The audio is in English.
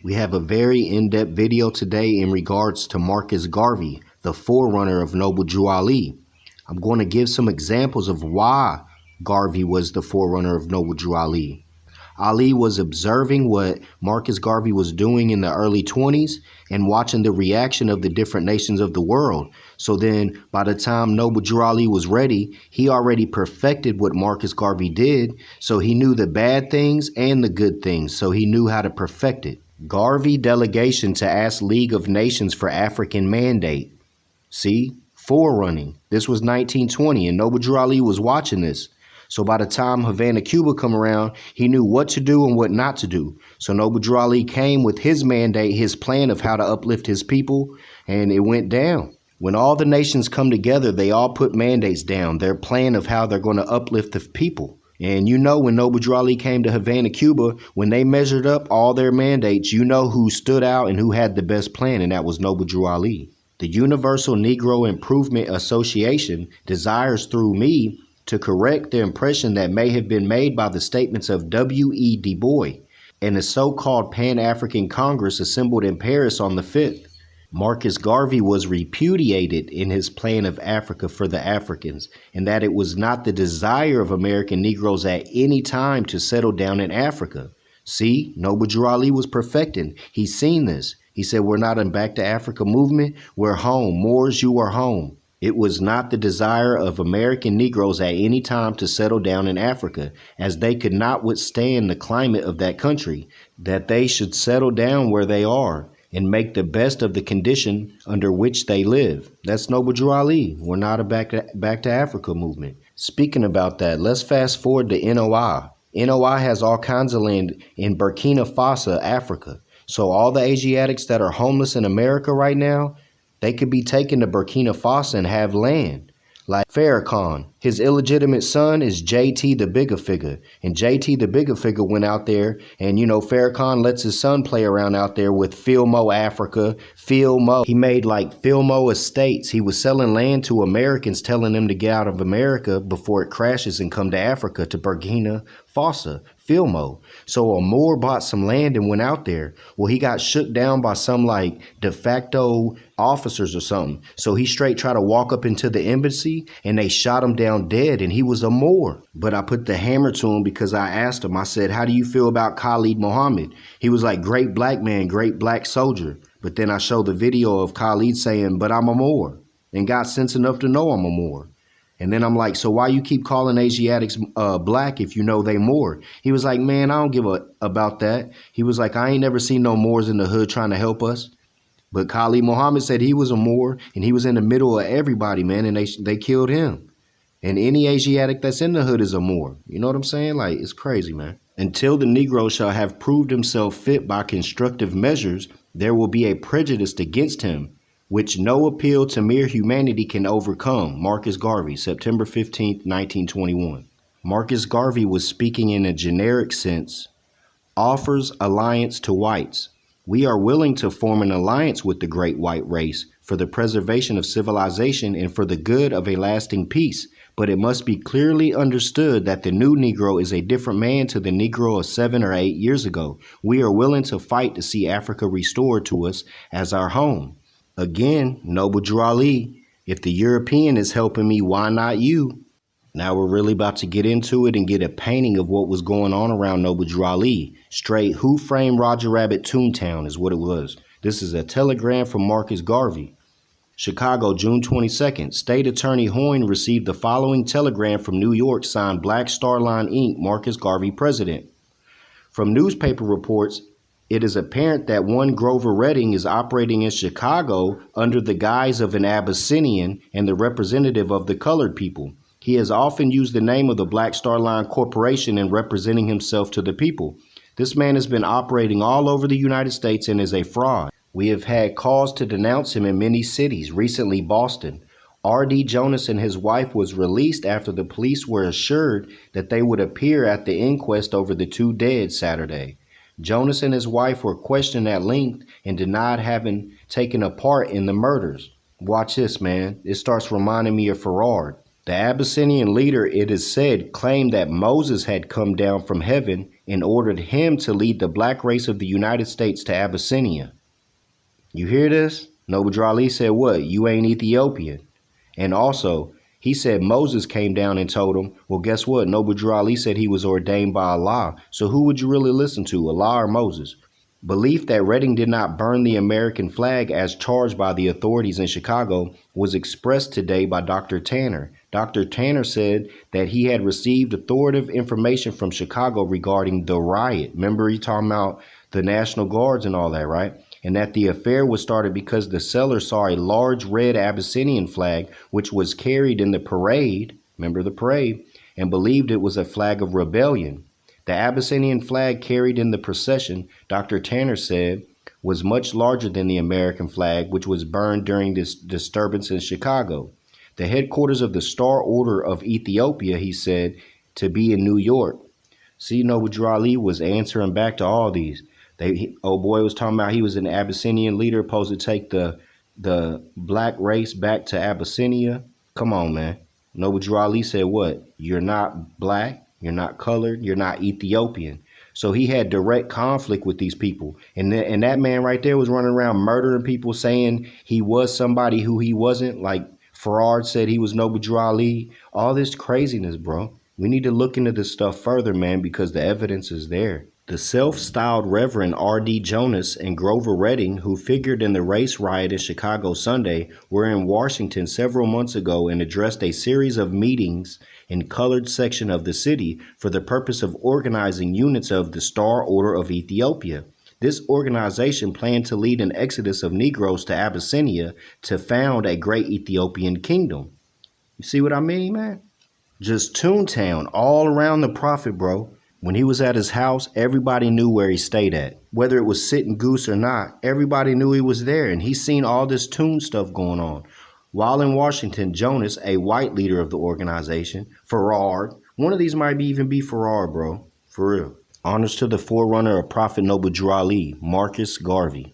We have a very in-depth video today in regards to Marcus Garvey, the forerunner of Noble Drew Ali. I'm going to give some examples of why Garvey was the forerunner of Noble Drew Ali. Ali was observing what Marcus Garvey was doing in the early 20s and watching the reaction of the different nations of the world. So then by the time Noble Drew Ali was ready, he already perfected what Marcus Garvey did. So he knew the bad things and the good things. So he knew how to perfect it. Garvey delegation to ask League of Nations for African mandate. See, forerunning. This was 1920 and Noble Drew Ali was watching this. So by the time Havana, Cuba come around, he knew what to do and what not to do. So Noble Drew Ali came with his mandate, his plan of how to uplift his people, and it went down. When all the nations come together, they all put mandates down, their plan of how they're going to uplift the people. And you know, when Noble Drew Ali came to Havana, Cuba, when they measured up all their mandates, you know who stood out and who had the best plan, and that was Noble Drew Ali. The Universal Negro Improvement Association desires through me to correct the impression that may have been made by the statements of W.E. Du Bois and the so-called Pan-African Congress assembled in Paris on the 5th. Marcus Garvey was repudiated in his plan of Africa for the Africans, and that it was not the desire of American Negroes at any time to settle down in Africa. See, Noble Drew Ali was perfecting. He's seen this. He said, we're not in Back to Africa movement. We're home. Moors, you are home. It was not the desire of American Negroes at any time to settle down in Africa, as they could not withstand the climate of that country, that they should settle down where they are and make the best of the condition under which they live. That's Noble Drew Ali. We're not a Back to Africa movement. Speaking about that, let's fast forward to NOI. NOI has all kinds of land in Burkina Faso, Africa. So all the Asiatics that are homeless in America right now, they could be taken to Burkina Faso and have land. Like Farrakhan, his illegitimate son is JT the Bigger Figure. And JT the Bigger Figure went out there and, you know, Farrakhan lets his son play around out there with Filmo Africa, Filmo. He made like Filmo estates. He was selling land to Americans, telling them to get out of America before it crashes and come to Africa, to Burkina Faso, Filmo. So a Moor bought some land and went out there. Well, he got shook down by some like de facto officers or something. So he straight tried to walk up into the embassy and they shot him down dead, and he was a Moor. But I put the hammer to him because I asked him, I said, how do you feel about Khalid Muhammad? He was like, great black man, great black soldier. But then I showed the video of Khalid saying, but I'm a Moor, and got sense enough to know I'm a Moor. And then I'm like, so why you keep calling Asiatics black if you know they Moor? He was like, man, I don't give a about that. He was like, I ain't never seen no Moors in the hood trying to help us. But Khalid Muhammad said he was a Moor, and he was in the middle of everybody, man, and they killed him. And any Asiatic that's in the hood is a Moor. You know what I'm saying? Like, it's crazy, man. Until the Negro shall have proved himself fit by constructive measures, there will be a prejudice against him, which no appeal to mere humanity can overcome. Marcus Garvey, September 15th, 1921. Marcus Garvey was speaking in a generic sense. Offers alliance to whites. We are willing to form an alliance with the great white race for the preservation of civilization and for the good of a lasting peace. But it must be clearly understood that the new Negro is a different man to the Negro of 7 or 8 years ago. We are willing to fight to see Africa restored to us as our home. Again, Noble Drew Ali, if the European is helping me, why not you? Now we're really about to get into it and get a painting of what was going on around Noble Drew Ali. Straight Who Framed Roger Rabbit Toontown is what it was. This is a telegram from Marcus Garvey. Chicago, June 22nd. State Attorney Hoyne received the following telegram from New York signed Black Star Line Inc., Marcus Garvey, President. From newspaper reports, it is apparent that one Grover Redding is operating in Chicago under the guise of an Abyssinian and the representative of the colored people. He has often used the name of the Black Star Line Corporation in representing himself to the people. This man has been operating all over the United States and is a fraud. We have had cause to denounce him in many cities, recently Boston. R.D. Jonas and his wife was released after the police were assured that they would appear at the inquest over the two dead Saturday. Jonas and his wife were questioned at length and denied having taken a part in the murders. Watch this, man. It starts reminding me of Farrar. The Abyssinian leader, it is said, claimed that Moses had come down from heaven and ordered him to lead the black race of the United States to Abyssinia. You hear this? Noble Ali said, what? You ain't Ethiopian. And also, he said Moses came down and told him, well, guess what? Noble Ali said he was ordained by Allah. So who would you really listen to, Allah or Moses? Belief that Redding did not burn the American flag as charged by the authorities in Chicago was expressed today by Dr. Tanner. Dr. Tanner said that he had received authoritative information from Chicago regarding the riot. Remember, he talking about the National Guards and all that, right? And that the affair was started because the seller saw a large red Abyssinian flag, which was carried in the parade, remember the parade, and believed it was a flag of rebellion. The Abyssinian flag carried in the procession, Dr. Tanner said, was much larger than the American flag, which was burned during this disturbance in Chicago. The headquarters of the Star Order of Ethiopia, he said, to be in New York. See, Noble Ali was answering back to all these. Old boy was talking about he was an Abyssinian leader supposed to take the black race back to Abyssinia. Come on, man. Noble Ali said what? You're not black, you're not colored, you're not Ethiopian. So he had direct conflict with these people. And that man right there was running around murdering people, saying he was somebody who he wasn't. Like Farad said he was Noble Ali. All this craziness, bro. We need to look into this stuff further, man, because the evidence is there. The self-styled Reverend R.D. Jonas and Grover Redding, who figured in the race riot in Chicago Sunday, were in Washington several months ago and addressed a series of meetings in colored section of the city for the purpose of organizing units of the Star Order of Ethiopia. This organization planned to lead an exodus of Negroes to Abyssinia to found a great Ethiopian kingdom. You see what I mean, man? Just Toontown all around the prophet, bro. When he was at his house, everybody knew where he stayed at. Whether it was Sitting Goose or not, everybody knew he was there, and he's seen all this Toon stuff going on. While in Washington, Jonas, a white leader of the organization, Farad, one of these might even be Farad, bro. For real. Honors to the forerunner of Prophet Noble Ali, Marcus Garvey.